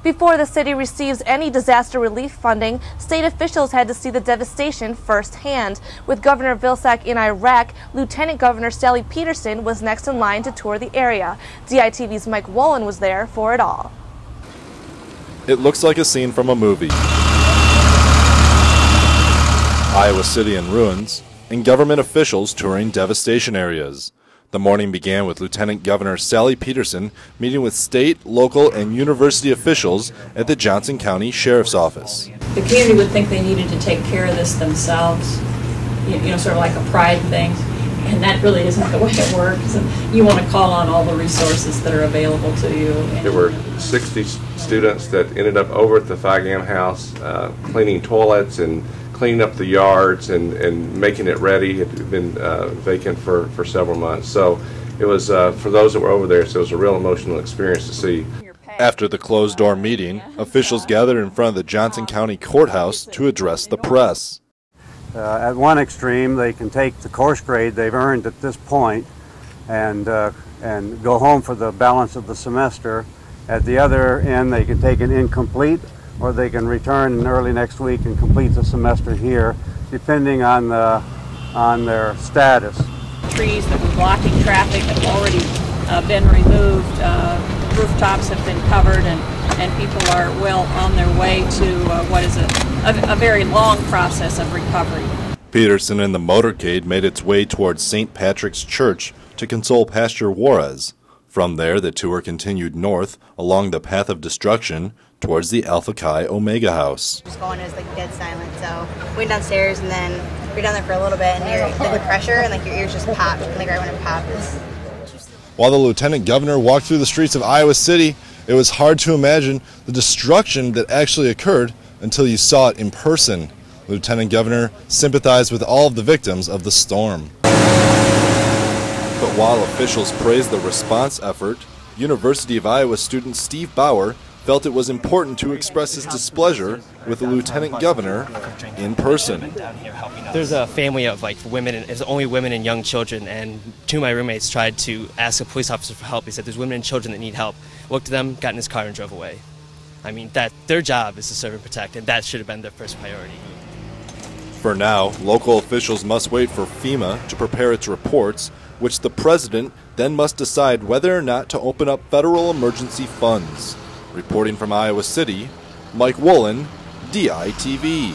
Before the city receives any disaster relief funding, state officials had to see the devastation firsthand. With Governor Vilsack in Iraq, Lieutenant Governor Sally Pedersen was next in line to tour the area. DITV's Mike Woolen was there for it all. It looks like a scene from a movie. Iowa City in ruins, and government officials touring devastation areas. The morning began with Lieutenant Governor Sally Pedersen meeting with state, local, and university officials at the Johnson County Sheriff's Office. The community would think they needed to take care of this themselves, sort of like a pride thing, and that really isn't the way it works. And you want to call on all the resources that are available to you. There were 60 students that ended up over at the Thigam House cleaning toilets and cleaning up the yards and making it ready. It had been vacant for several months. So it was, for those that were over there, so it was a real emotional experience to see. After the closed-door meeting, officials gathered in front of the Johnson County Courthouse to address the press. At one extreme, they can take the course grade they've earned at this point and go home for the balance of the semester. At the other end, they can take an incomplete, or they can return early next week and complete the semester here, depending on their status. Trees that were blocking traffic have already been removed. Rooftops have been covered, and people are well on their way to what is a very long process of recovery. Pedersen and the motorcade made its way towards St. Patrick's Church to console Pastor Juarez. From there, the tour continued north along the path of destruction towards the Alpha Chi Omega House. Just going is like dead silent, so we went downstairs and then you're down there for a little bit and you're the pressure and like your ears just popped, and like right when it popped. While the Lieutenant Governor walked through the streets of Iowa City, it was hard to imagine the destruction that actually occurred until you saw it in person. Lieutenant Governor sympathized with all of the victims of the storm. But while officials praised the response effort, University of Iowa student Steve Bauer felt it was important to express his displeasure with the Lieutenant Governor in person. There's a family of women, it's only women and young children, and two of my roommates tried to ask a police officer for help. He said there's women and children that need help. Looked at them, got in his car and drove away. I mean, that their job is to serve and protect, and that should have been their first priority. For now, local officials must wait for FEMA to prepare its reports, which the president then must decide whether or not to open up federal emergency funds. Reporting from Iowa City, Mike Woolen, DITV.